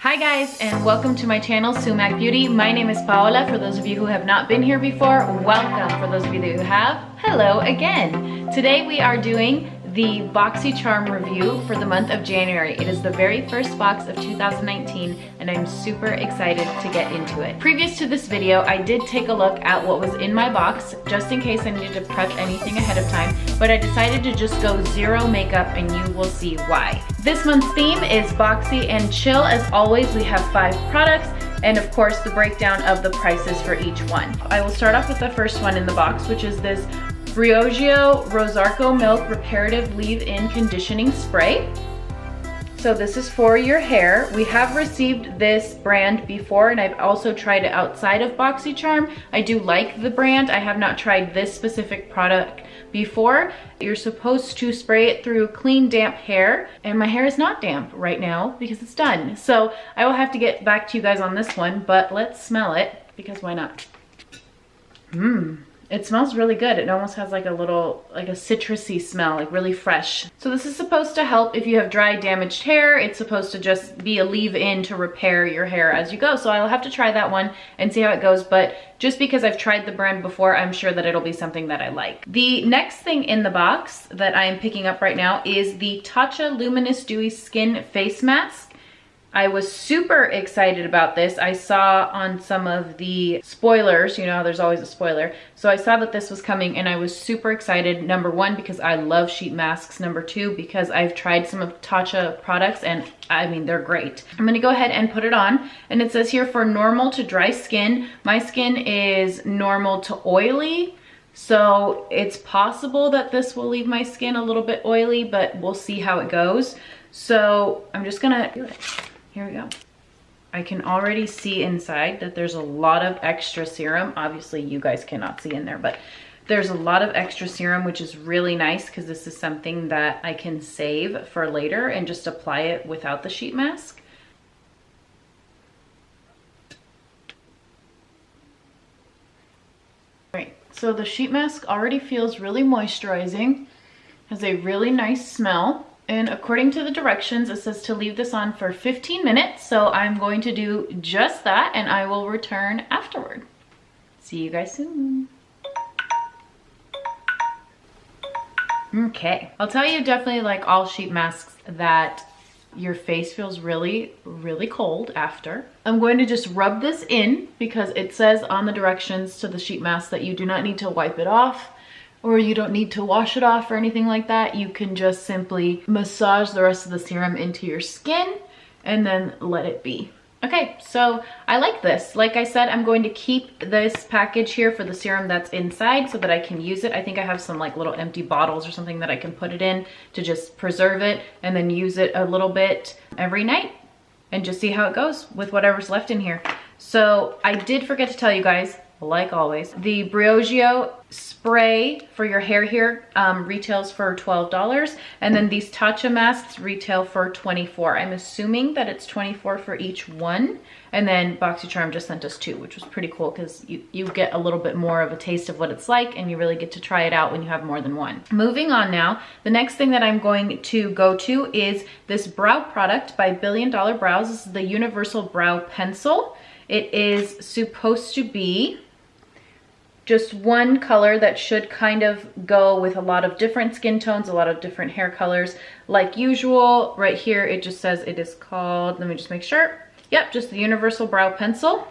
Hi guys, and welcome to my channel, SumaqBeauty. My name is Paola. For those of you who have not been here before, welcome. For those of you who have, hello again. Today we are doing the BoxyCharm review for the month of January. It is the very first box of 2019 and I'm super excited to get into it. Previous to this video, I did take a look at what was in my box just in case I needed to prep anything ahead of time, but I decided to just go zero makeup and you will see why. This month's theme is Boxy and Chill. As always, we have 5 products and of course the breakdown of the prices for each one. I will start off with the first one in the box, which is this Briogeo Roscaro Milk Reparative Leave-In Conditioning Spray. So this is for your hair. We have received this brand before and I've also tried it outside of BoxyCharm. I do like the brand. I have not tried this specific product before. You're supposed to spray it through clean, damp hair, and my hair is not damp right now because it's done. So I will have to get back to you guys on this one, but let's smell it because why not? It smells really good. It almost has like a little, like a citrusy smell, like really fresh. So this is supposed to help if you have dry, damaged hair. It's supposed to just be a leave-in to repair your hair as you go. So I'll have to try that one and see how it goes. But just because I've tried the brand before, I'm sure that it'll be something that I like. The next thing in the box that I am picking up right now is the Tatcha Luminous Dewy Skin Face Mask. I was super excited about this. I saw on some of the spoilers, you know, there's always a spoiler. So I saw that this was coming and I was super excited. Number one, because I love sheet masks. Number two, because I've tried some of Tatcha products and I mean, they're great. I'm gonna go ahead and put it on. And it says here for normal to dry skin. My skin is normal to oily. So it's possible that this will leave my skin a little bit oily, but we'll see how it goes. So I'm just gonna do it. Here we go. I can already see inside that there's a lot of extra serum. Obviously you guys cannot see in there, but there's a lot of extra serum, which is really nice because this is something that I can save for later and just apply it without the sheet mask. All right, so the sheet mask already feels really moisturizing, has a really nice smell. And according to the directions, it says to leave this on for 15 minutes. So I'm going to do just that and I will return afterward. See you guys soon. Okay, I'll tell you definitely like all sheet masks that your face feels really, really cold after. I'm going to just rub this in because it says on the directions to the sheet mask that you do not need to wipe it off, or you don't need to wash it off or anything like that. You can just simply massage the rest of the serum into your skin and then let it be. Okay, so I like this. Like I said, I'm going to keep this package here for the serum that's inside so that I can use it. I think I have some like little empty bottles or something that I can put it in to just preserve it and then use it a little bit every night and just see how it goes with whatever's left in here. So I did forget to tell you guys, like always, the Briogeo spray for your hair here retails for $12, and then these Tatcha masks retail for $24. I'm assuming that it's $24 for each one, and then BoxyCharm just sent us 2, which was pretty cool because you get a little bit more of a taste of what it's like and you really get to try it out when you have more than one. Moving on now, the next thing that I'm going to go to is this brow product by Billion Dollar Brows. This is the Universal Brow Pencil. It is supposed to be just one color that should kind of go with a lot of different skin tones, a lot of different hair colors. Like usual, right here it just says it is called, let me just make sure. Yep, just the Universal Brow Pencil.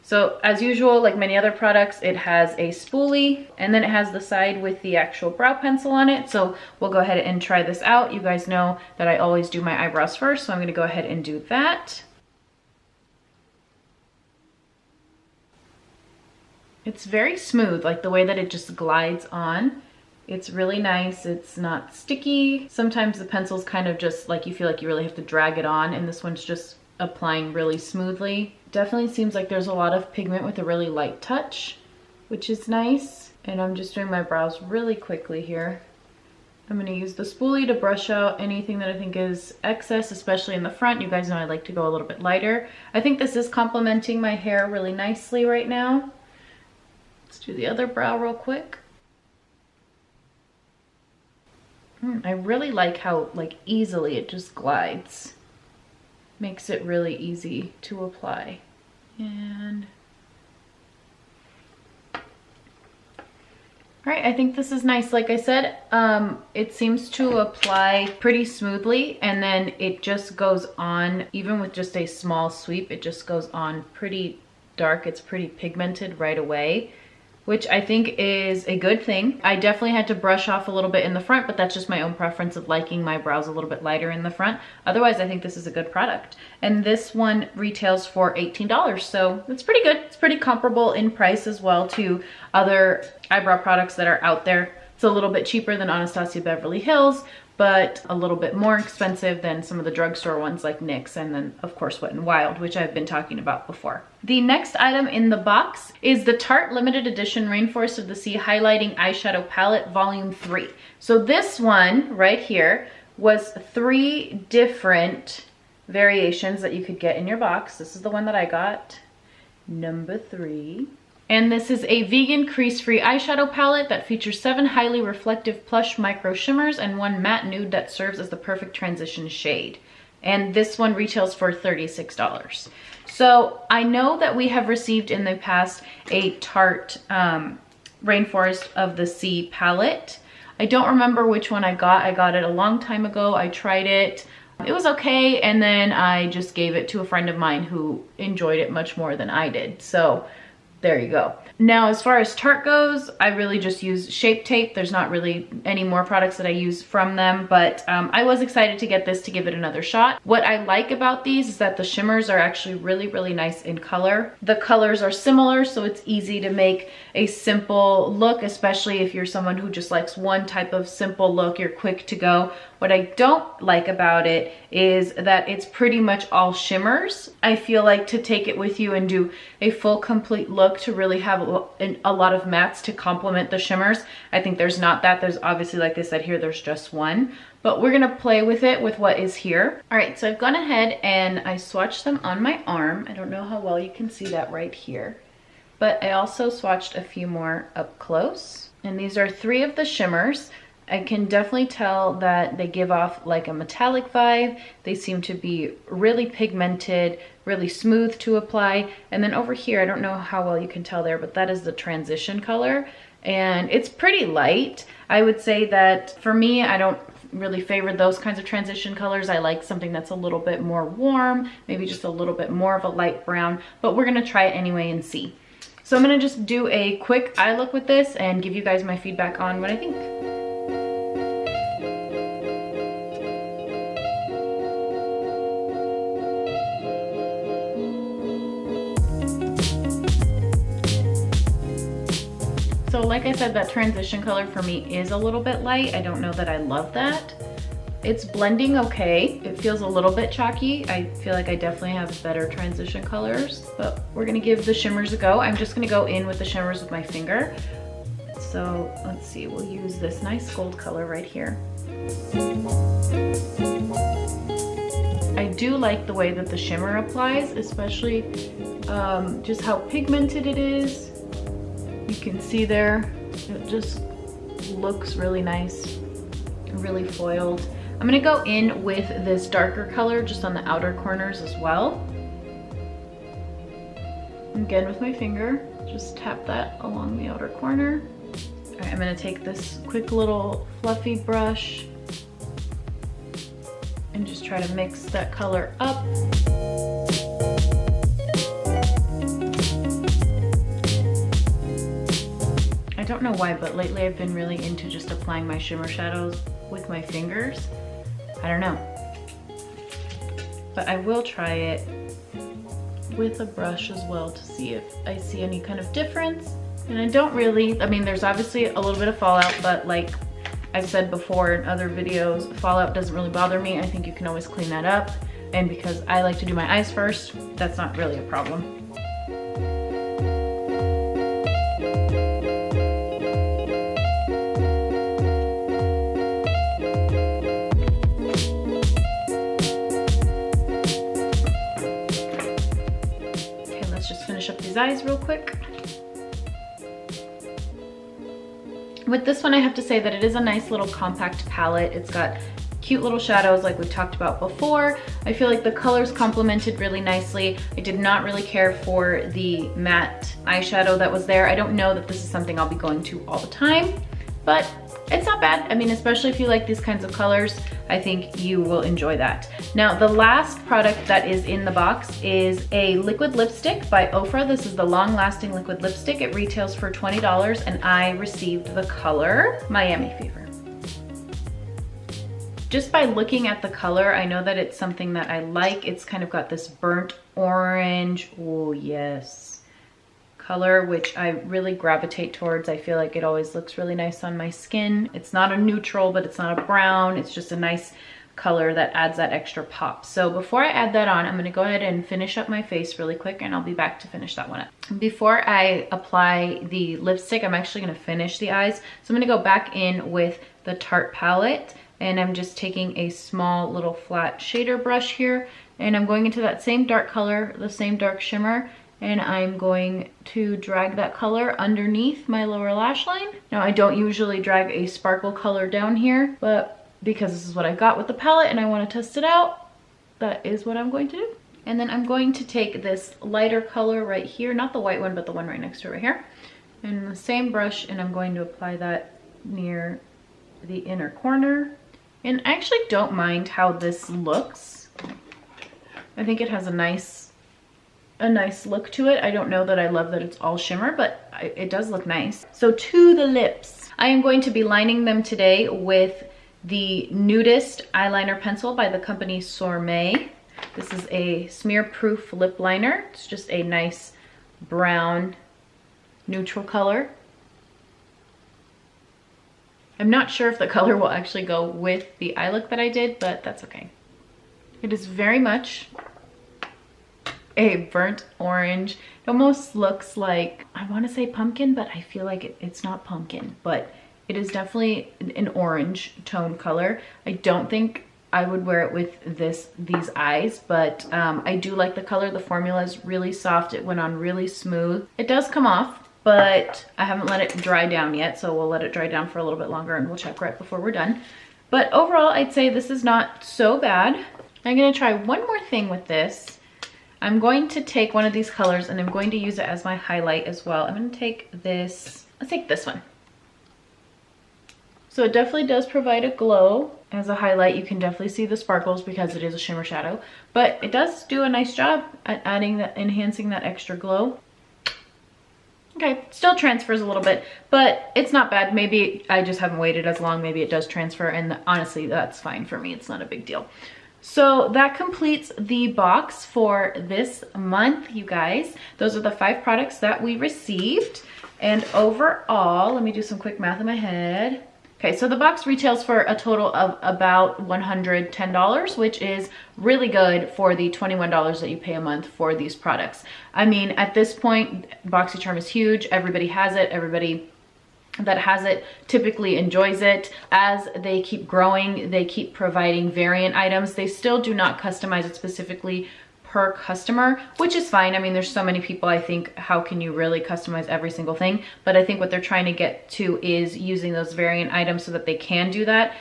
So as usual, like many other products, it has a spoolie and then it has the side with the actual brow pencil on it. So we'll go ahead and try this out. You guys know that I always do my eyebrows first, so I'm gonna go ahead and do that. It's very smooth, like the way that it just glides on. It's really nice. It's not sticky. Sometimes the pencil's kind of just like you feel like you really have to drag it on, and this one's just applying really smoothly. Definitely seems like there's a lot of pigment with a really light touch, which is nice. And I'm just doing my brows really quickly here. I'm gonna use the spoolie to brush out anything that I think is excess, especially in the front. You guys know I like to go a little bit lighter. I think this is complementing my hair really nicely right now. Let's do the other brow real quick. I really like how easily it just glides. makes it really easy to apply. And all right, I think this is nice. Like I said, it seems to apply pretty smoothly, and then it just goes on, even with just a small sweep, it just goes on pretty dark. It's pretty pigmented right away, which I think is a good thing. I definitely had to brush off a little bit in the front, but that's just my own preference of liking my brows a little bit lighter in the front. Otherwise, I think this is a good product. And this one retails for $18, so it's pretty good. It's pretty comparable in price as well to other eyebrow products that are out there. It's a little bit cheaper than Anastasia Beverly Hills, but a little bit more expensive than some of the drugstore ones like NYX, and then of course Wet n Wild, which I've been talking about before. The next item in the box is the Tarte limited edition Rainforest of the Sea Highlighting Eyeshadow Palette Volume 3. So this one right here was 3 different variations that you could get in your box. This is the one that I got, number 3. And this is a vegan crease-free eyeshadow palette that features 7 highly reflective plush micro shimmers and 1 matte nude that serves as the perfect transition shade. And this one retails for $36. So I know that we have received in the past a Tarte Rainforest of the Sea palette. I don't remember which one I got. I got it a long time ago. I tried it. It was okay, and then I just gave it to a friend of mine who enjoyed it much more than I did. So there you go. Now, as far as Tarte goes, I really just use Shape Tape. There's not really any more products that I use from them, but I was excited to get this to give it another shot. What I like about these is that the shimmers are actually really, really nice in color. The colors are similar, so it's easy to make a simple look, especially if you're someone who just likes one type of simple look, you're quick to go. What I don't like about it is that it's pretty much all shimmers. I feel like to take it with you and do a full complete look, to really have a lot of mattes to complement the shimmers, I think there's not that. There's obviously, like I said here, there's just one, but we're gonna play with it with what is here. All right, so I've gone ahead and I swatched them on my arm. I don't know how well you can see that right here, but I also swatched a few more up close. And these are 3 of the shimmers. I can definitely tell that they give off like a metallic vibe. They seem to be really pigmented, really smooth to apply. And then over here, I don't know how well you can tell there, but that is the transition color. And it's pretty light. I would say that for me, I don't really favor those kinds of transition colors. I like something that's a little bit more warm, maybe just a little bit more of a light brown, but we're gonna try it anyway and see. So I'm gonna just do a quick eye look with this and give you guys my feedback on what I think. So like I said, that transition color for me is a little bit light. I don't know that I love that. It's blending okay. It feels a little bit chalky. I feel like I definitely have better transition colors, but we're gonna give the shimmers a go. I'm just gonna go in with the shimmers with my finger. So let's see, we'll use this nice gold color right here. I do like the way that the shimmer applies, especially just how pigmented it is. You can see there, it just looks really nice, really foiled. I'm gonna go in with this darker color just on the outer corners as well. Again with my finger, just tap that along the outer corner. All right, I'm gonna take this quick little fluffy brush and just try to mix that color up. I don't know why, but lately I've been really into just applying my shimmer shadows with my fingers. I don't know. But I will try it with a brush as well to see if I see any kind of difference. And I don't really, I mean, there's obviously a little bit of fallout, but like I've said before in other videos, fallout doesn't really bother me. I think you can always clean that up. And because I like to do my eyes first, that's not really a problem. Eyes real quick. With this one, I have to say that it is a nice little compact palette. It's got cute little shadows like we talked about before. I feel like the colors complemented really nicely. I did not really care for the matte eyeshadow that was there. I don't know that this is something I'll be going to all the time, but it's not bad. I mean, especially if you like these kinds of colors, I think you will enjoy that. Now, the last product that is in the box is a liquid lipstick by Ofra. This is the long-lasting liquid lipstick. It retails for $20, and I received the color Miami Fever. Just by looking at the color, I know that it's something that I like. It's kind of got this burnt orange, oh yes, color, which I really gravitate towards. I feel like it always looks really nice on my skin. It's not a neutral, but it's not a brown. It's just a nice color that adds that extra pop. So before I add that on, I'm gonna go ahead and finish up my face really quick, and I'll be back to finish that one up. Before I apply the lipstick, I'm actually gonna finish the eyes. So I'm gonna go back in with the Tarte palette, and I'm just taking a small little flat shader brush here, and I'm going into that same dark color, the same dark shimmer, and I'm going to drag that color underneath my lower lash line. Now, I don't usually drag a sparkle color down here, but because this is what I got with the palette and I want to test it out, that is what I'm going to do. And then I'm going to take this lighter color right here, not the white one, but the one right next to it right here, and the same brush, and I'm going to apply that near the inner corner. And I actually don't mind how this looks. I think it has a nice look to it. I don't know that I love that it's all shimmer, but it does look nice. So to the lips, I am going to be lining them today with the Nudist eyeliner pencil by the company Sourmet. This is a smear-proof lip liner. It's just a nice brown neutral color. I'm not sure if the color will actually go with the eye look that I did, but that's okay. It is very much a burnt orange. It almost looks like, I want to say pumpkin, but I feel like it's not pumpkin, but it is definitely an orange tone color. I don't think I would wear it with these eyes, but I do like the color. The formula is really soft. It went on really smooth. It does come off, but I haven't let it dry down yet, so we'll let it dry down for a little bit longer and we'll check right before we're done. But overall, I'd say this is not so bad. I'm gonna try one more thing with this. I'm going to take one of these colors and I'm going to use it as my highlight as well. I'm gonna take this, let's take this one. So it definitely does provide a glow. As a highlight, you can definitely see the sparkles because it is a shimmer shadow, but it does do a nice job at adding that, enhancing that extra glow. Okay, still transfers a little bit, but it's not bad. Maybe I just haven't waited as long. Maybe it does transfer, and honestly, that's fine for me. It's not a big deal. So that completes the box for this month, you guys. Those are the 5 products that we received. And overall, let me do some quick math in my head. Okay, so the box retails for a total of about $110, which is really good for the $21 that you pay a month for these products. I mean, at this point, BoxyCharm is huge. Everybody has it. Everybody that has it typically enjoys it. As they keep growing, they keep providing variant items. They still do not customize it specifically per customer, which is fine. I mean, there's so many people, I think, how can you really customize every single thing? But I think what they're trying to get to is using those variant items so that they can do that.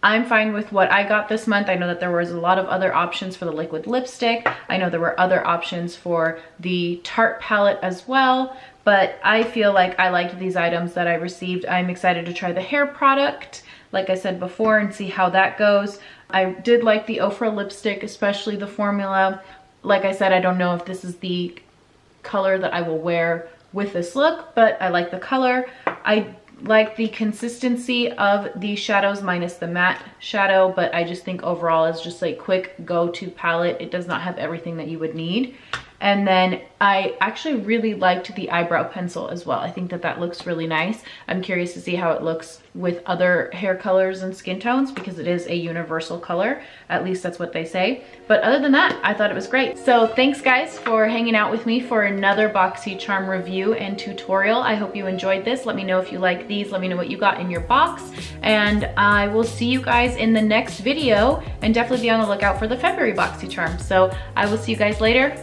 I'm fine with what I got this month. I know that there was a lot of other options for the liquid lipstick. I know there were other options for the Tarte palette as well, but I feel like I liked these items that I received. I'm excited to try the hair product, like I said before, and see how that goes. I did like the Ofra lipstick, especially the formula. Like I said, I don't know if this is the color that I will wear with this look, but I like the color. I like the consistency of the shadows minus the matte shadow, but I just think overall it's just a quick go-to palette. It does not have everything that you would need. And then I actually really liked the eyebrow pencil as well. I think that that looks really nice. I'm curious to see how it looks with other hair colors and skin tones because it is a universal color. At least that's what they say. But other than that, I thought it was great. So thanks guys for hanging out with me for another BoxyCharm review and tutorial. I hope you enjoyed this. Let me know if you like these. Let me know what you got in your box. And I will see you guys in the next video, and definitely be on the lookout for the February BoxyCharm. So I will see you guys later.